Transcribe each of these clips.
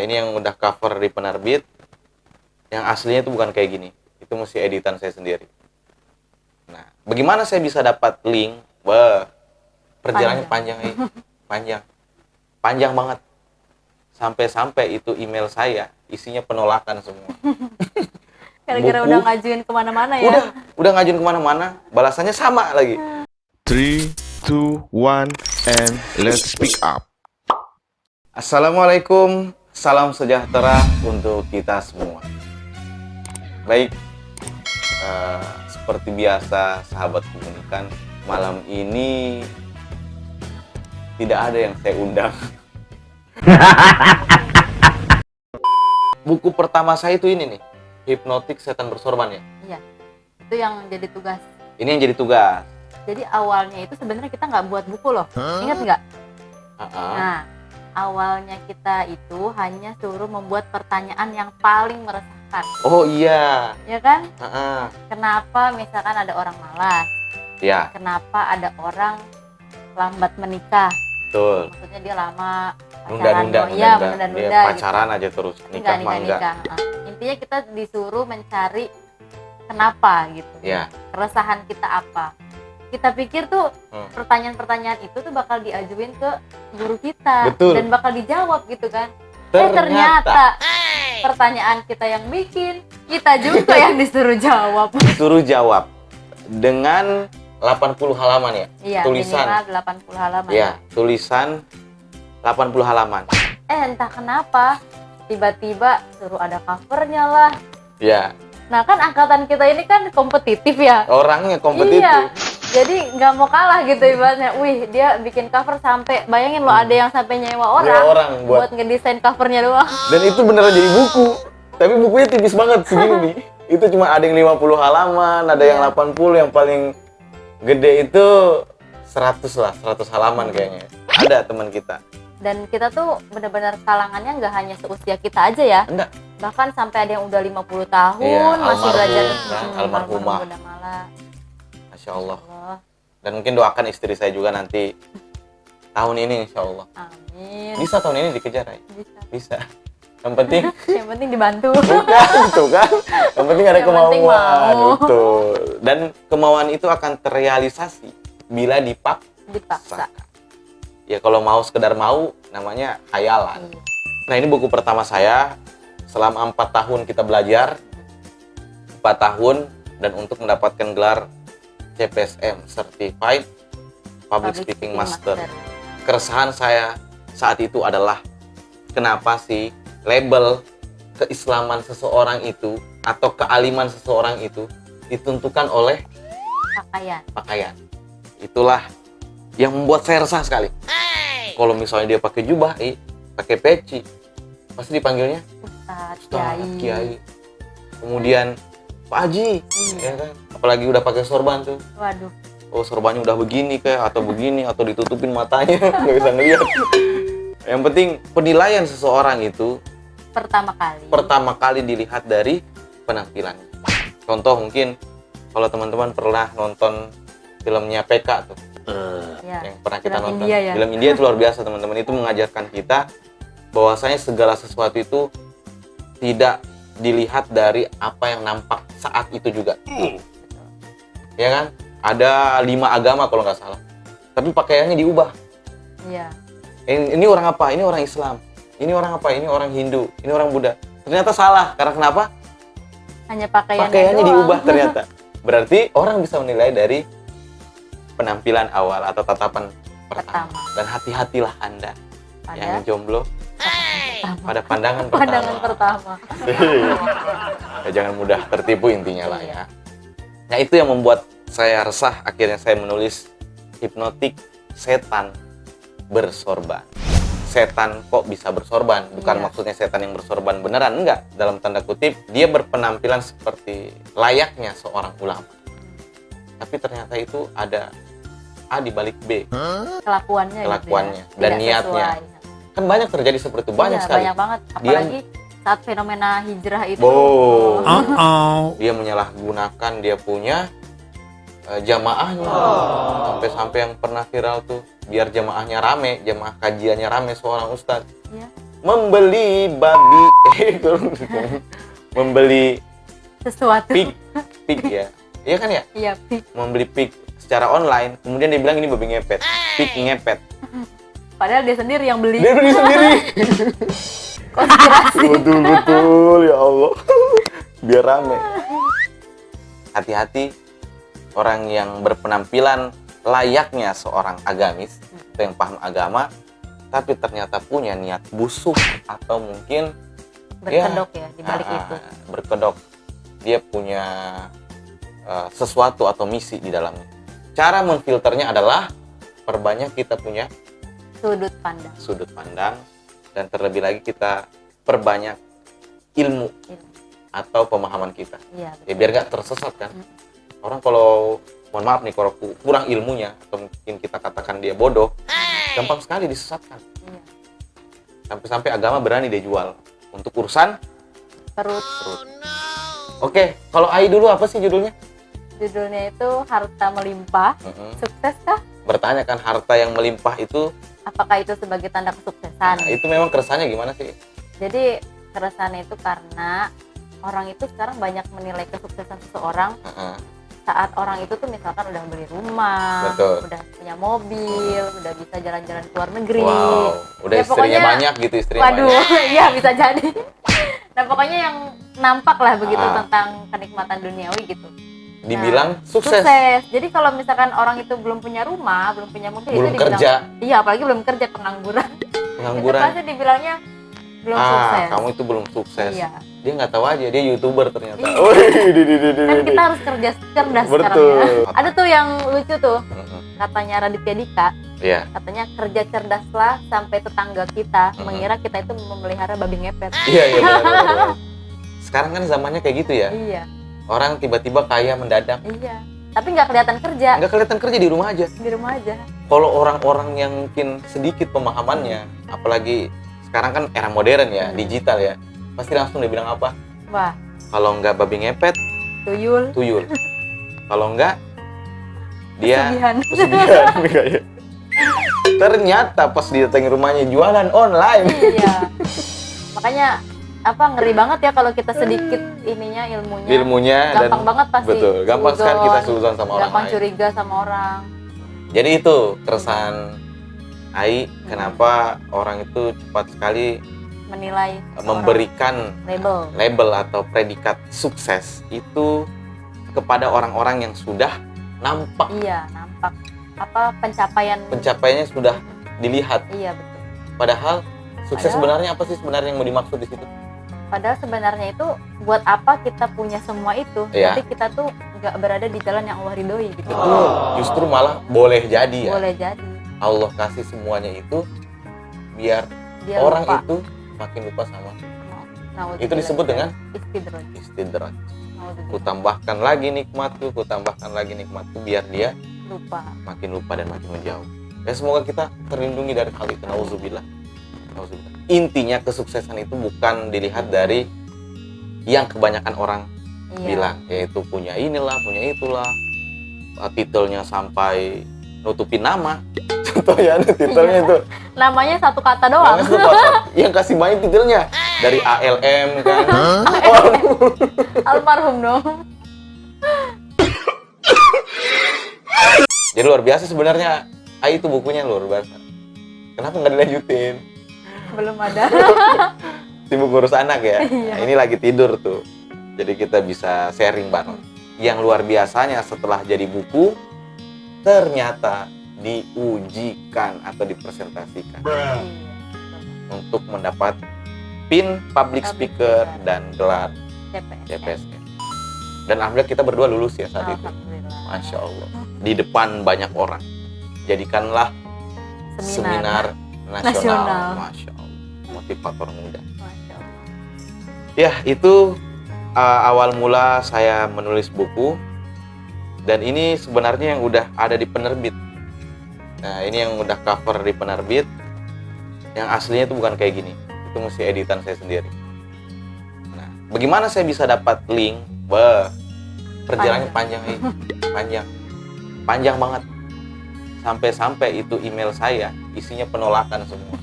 ini yang udah cover di penerbit. Yang aslinya itu bukan kayak gini. Itu mesti editan saya sendiri. Nah, bagaimana saya bisa dapat link? Wah, perjalanannya panjang. Panjang banget. Sampai-sampai itu email saya isinya penolakan semua. Gara-gara udah ngajuin kemana-mana ya? Udah ngajuin kemana-mana, balasannya sama lagi. 3, 2, 1, and let's speak up. Assalamualaikum, salam sejahtera untuk kita semua. Baik, seperti biasa sahabat komunikan, malam ini tidak ada yang saya undang. Buku pertama saya itu ini nih, Hipnotik Setan Bersorban ya? Iya, itu yang jadi tugas. Ini yang jadi tugas. Jadi awalnya itu sebenarnya kita nggak buat buku loh, ingat nggak? Nah, awalnya kita itu hanya suruh membuat pertanyaan yang paling meresahkan. Oh iya. Ya kan? Kenapa misalkan ada orang malas? Ya. Kenapa ada orang lambat menikah? Betul. Maksudnya dia lama Nunda-nunda. Dia pacaran gitu. Aja terus, nikah. Intinya kita disuruh mencari kenapa gitu. Ya. Keresahan kita apa? Kita pikir tuh pertanyaan-pertanyaan itu tuh bakal diajuin ke guru kita. Betul. Dan bakal dijawab gitu kan. Ternyata pertanyaan kita yang bikin, kita juga yang disuruh jawab. Disuruh jawab dengan 80 halaman ya? Iya, tulisan. Minimal 80 halaman. Iya, tulisan 80 halaman. Entah kenapa tiba-tiba suruh ada covernya lah. Iya. Nah kan angkatan kita ini kan kompetitif ya. Orangnya kompetitif. Iya. Jadi nggak mau kalah gitu ibaratnya. Wih, dia bikin cover sampai, bayangin loh, ada yang sampai nyewa orang buat ngedesain covernya doang. Dan itu beneran jadi buku. Tapi bukunya tipis banget segini nih. Itu cuma ada yang 50 halaman, ada yang 80, yang paling gede itu 100 lah, 100 halaman kayaknya. Ada teman kita. Dan kita tuh benar-benar kalangannya nggak hanya seusia kita aja ya. Enggak. Bahkan sampai ada yang udah 50 tahun iya, masih belajar almarhumah. Masya Allah. Dan mungkin doakan istri saya juga nanti tahun ini insya Allah. Amin. Bisa tahun ini dikejar ya? Bisa. Yang penting dibantu. Bukan, tuh kan. Yang penting ada kemauan. Mau. Betul. Dan kemauan itu akan terrealisasi bila dipaksa. Ya kalau mau sekedar mau namanya khayalan. Nah ini buku pertama saya. Selama 4 tahun kita belajar. 4 tahun dan untuk mendapatkan gelar CPSM Certified Public Speaking Master. Keresahan saya saat itu adalah kenapa sih label keislaman seseorang itu atau kealiman seseorang itu ditentukan oleh pakaian. Itulah yang membuat saya resah sekali. Kalau misalnya dia pakai jubah, pakai peci, pasti dipanggilnya Ustaz, Kiai. Kemudian Pak Haji, ya kan? Apalagi udah pakai sorban tuh. Waduh. Oh sorbannya udah begini kayak atau begini atau ditutupin matanya nggak bisa ngeliat. Yang penting penilaian seseorang itu pertama kali dilihat dari penampilannya. Contoh mungkin kalau teman-teman pernah nonton filmnya PK tuh, yang pernah kita nonton. Film India itu luar biasa teman-teman. Itu mengajarkan kita bahwasanya segala sesuatu itu tidak dilihat dari apa yang nampak saat itu juga. Ya kan? Ada 5 agama kalau nggak salah. Tapi pakaiannya diubah. Iya. Ini orang apa? Ini orang Islam. Ini orang apa? Ini orang Hindu. Ini orang Buddha. Ternyata salah. Karena kenapa? Hanya pakaiannya diubah ternyata. Berarti orang bisa menilai dari penampilan awal atau tatapan pertama. Dan hati-hatilah Anda yang jomblo pada pandangan pertama. Ya, jangan mudah tertipu intinya lah ya. Nah itu yang membuat saya resah. Akhirnya saya menulis Hipnotik Setan Bersorban. Setan kok bisa bersorban? Bukan maksudnya setan yang bersorban beneran, enggak. Dalam tanda kutip dia berpenampilan seperti layaknya seorang ulama. Tapi ternyata itu ada A di balik B. Kelakuannya gitu ya. Dan niatnya. Kan banyak terjadi seperti itu, banyak sekali. Banyak banget, apalagi saat fenomena hijrah itu. Dia menyalahgunakan dia punya jamaahnya. Sampai-sampai yang pernah viral tuh, biar jamaahnya rame, jamaah kajiannya rame seorang ustadz. membeli babi, membeli Sesuatu. pig ya. Iya kan ya? Iya, pik. Membeli pig secara online, kemudian dia bilang ini babi ngepet, pig ngepet. Padahal dia sendiri yang beli. Dia beli sendiri. Konspirasi. Betul, ya Allah. Biar rame. Hati-hati orang yang berpenampilan layaknya seorang agamis atau yang paham agama, tapi ternyata punya niat busuk atau mungkin Berkedok ya di balik itu. berkedok. Dia punya sesuatu atau misi di dalamnya. Cara memfilternya adalah perbanyak kita punya Sudut pandang. Dan terlebih lagi kita perbanyak ilmu atau pemahaman kita. Iya. Ya biar gak tersesat kan. Orang kalau mohon maaf nih kalau kurang ilmunya atau mungkin kita katakan dia bodoh, gampang sekali disesatkan. Iya. Sampai-sampai agama berani dia jual untuk urusan Perut. Oke, kalau AI dulu apa sih judulnya? Judulnya itu Harta Melimpah. Sukses kah? Bertanya kan harta yang melimpah itu, Apakah itu sebagai tanda kesuksesan? nah, itu memang keresahannya gimana sih? Jadi keresahannya itu karena orang itu sekarang banyak menilai kesuksesan seseorang saat orang itu tuh misalkan udah beli rumah, Betul. udah punya mobil, udah bisa jalan-jalan ke luar negeri. Wow, udah Ya, istrinya pokoknya- banyak gitu, istrinya Waduh, banyak. iya bisa jadi. Nah pokoknya yang nampak lah begitu Ah. tentang kenikmatan duniawi gitu. Dibilang Nah, sukses. Jadi kalau misalkan orang itu belum punya rumah, belum punya mobil, Belum itu dibilang, kerja. Iya, apalagi belum kerja, pengangguran. Pengangguran. Itu pasti dibilangnya belum sukses. Kamu itu belum sukses. Iya. Dia nggak tahu aja, dia YouTuber ternyata. Iya. Kan Kan kita harus kerja cerdas Betul. sekarang ya. Ada tuh yang lucu tuh, Mm-mm. katanya Raditya Dika, Iya. katanya kerja cerdaslah sampai tetangga kita mengira kita itu memelihara babi ngepet. Iya, iya. benar. Sekarang kan zamannya kayak gitu ya. Iya, Orang tiba-tiba kaya mendadak. iya. Tapi nggak kelihatan kerja, Nggak kelihatan kerja di rumah aja. di rumah aja. Kalau orang-orang yang mungkin sedikit pemahamannya, apalagi sekarang kan era modern ya, digital ya, pasti langsung dia bilang apa? Wah, Kalau nggak babi ngepet, tuyul. tuyul. Kalau nggak, dia Pesugihan. pesugihan. Enggak ya? Ternyata pas didatangi rumahnya jualan online. Iya. Makanya ngeri banget ya kalau kita sedikit ininya ilmunya. dan Gampang banget pasti. betul, gampang sekali kita suzon sama orang Gampang lain. curiga sama orang. Jadi itu keresahan Ai, kenapa orang itu cepat sekali Menilai memberikan label. label atau predikat sukses itu kepada orang-orang yang sudah nampak Iya, nampak pencapaiannya sudah dilihat. Iya, betul. Padahal sukses Padahal- sebenarnya apa sih sebenarnya yang mau dimaksud di situ? Padahal sebenarnya itu buat apa kita punya semua itu? Iya. Nanti kita tuh nggak berada di jalan yang Allah ridhoi gitu. Betul. Justru malah boleh jadi ya. Boleh jadi. Allah kasih semuanya itu biar Dia orang lupa. itu makin lupa sama. Nauzubillah. Itu disebut dengan istidraj. istidraj. Nauzubillah. Kutambahkan lagi nikmatku, kutambahkan lagi nikmatku biar dia Lupa. makin lupa dan makin menjauh. Ya semoga kita terlindungi dari hal itu. Nauzubillah. Nauzubillah. Intinya kesuksesan itu bukan dilihat dari yang kebanyakan orang Iya. bilang, yaitu punya inilah, punya itulah, titelnya sampai nutupin nama. Contohnya titelnya Iya. itu Namanya satu kata doang. namanya satu kata. Yang kasih main titelnya dari ALM kan. Almarhum dong. Jadi luar biasa sebenarnya. Itu bukunya luar biasa. Kenapa nggak dilanjutin? Belum ada. Sibuk ngurus anak ya. Iya. Nah, ini lagi tidur tuh. Jadi kita bisa sharing bareng. Yang luar biasanya setelah jadi buku, ternyata diujikan atau dipresentasikan Iya. untuk mendapat pin public speaker dan gelar CPS. CPS. Dan alhamdulillah kita berdua lulus ya saat itu. Alhamdulillah. Masya Allah. Di depan banyak orang. Jadikanlah seminar nasional. Nasional. Masya Allah. Motivator muda. Masya Allah. Ya, itu awal mula saya menulis buku. Dan ini sebenarnya yang udah ada di penerbit. Nah, ini yang udah cover di penerbit. Yang aslinya itu bukan kayak gini. Itu mesti editan saya sendiri. Nah, bagaimana saya bisa dapat link? Perjalanannya panjang nih. Panjang banget. Sampai-sampai itu email saya isinya penolakan semua.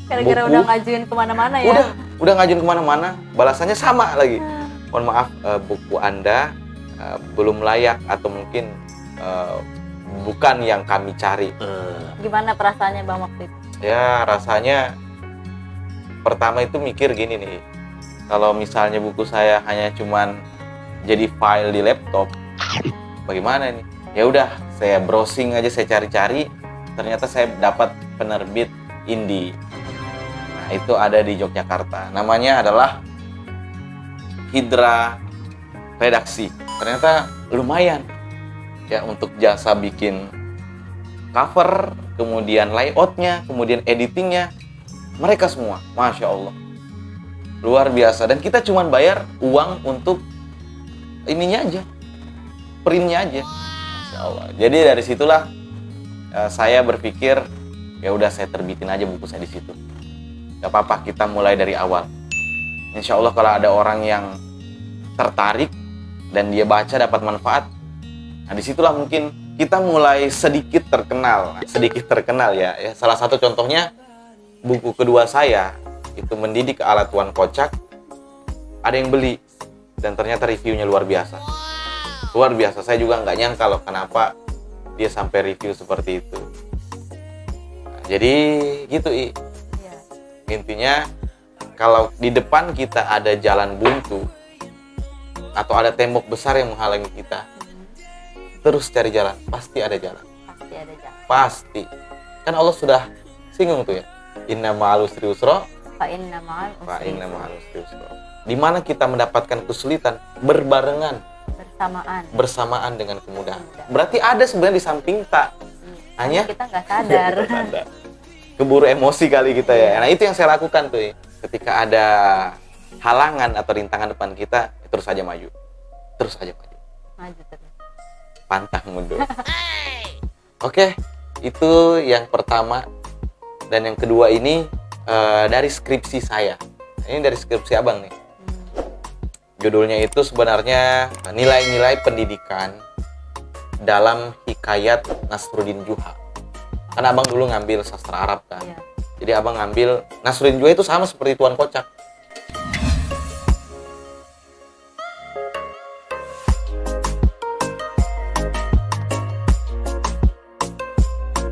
Gara-gara buku. udah ngajuin kemana-mana ya. Udah ngajuin kemana-mana, balasannya sama lagi. Mohon maaf, buku Anda belum layak atau mungkin bukan yang kami cari. Gimana perasaannya Bang waktu itu? Ya rasanya pertama itu mikir gini nih, kalau misalnya buku saya hanya cuman jadi file di laptop, bagaimana nih? Ya udah, saya browsing aja, saya cari-cari, ternyata saya dapat penerbit indie. Nah, itu ada di Yogyakarta. Namanya adalah Hidra Redaksi. Ternyata lumayan ya untuk jasa bikin cover, kemudian layoutnya, kemudian editingnya, mereka semua, Masya Allah, luar biasa. Dan kita cuma bayar uang untuk ininya aja, printnya aja, Masya Allah. Jadi dari situlah saya berpikir, ya udah saya terbitin aja buku saya di situ. Gak apa-apa, kita mulai dari awal. Insya Allah kalau ada orang yang tertarik dan dia baca dapat manfaat, nah disitulah mungkin kita mulai sedikit terkenal ya. Salah satu contohnya buku kedua saya itu Mendidik ala Tuan Kocak, ada yang beli dan ternyata reviewnya luar biasa. Saya juga nggak nyangka loh kenapa dia sampai review seperti itu. Nah, jadi gitu intinya kalau di depan kita ada jalan buntu atau ada tembok besar yang menghalangi kita, terus cari jalan, pasti ada jalan. Pasti. Kan Allah sudah singgung tuh ya. Inna ma'al usri usra. Fa inna ma'al usri usra. Di mana kita mendapatkan kesulitan berbarengan, bersamaan dengan kemudahan. Berarti ada sebenarnya di samping tak. Hanya kita nggak sadar. Keburu emosi kali kita ya. Nah, itu yang saya lakukan tuh ya. Ketika ada halangan atau rintangan depan kita, terus aja maju. Terus pantang mundur. Oke, itu yang pertama. Dan yang kedua ini dari skripsi saya. Ini dari skripsi abang nih. Judulnya itu sebenarnya nilai-nilai pendidikan dalam hikayat Nasruddin Juha. Karena abang dulu ngambil sastra Arab kan. Jadi abang ngambil Nasruddin Juha itu sama seperti Tuan Kocak.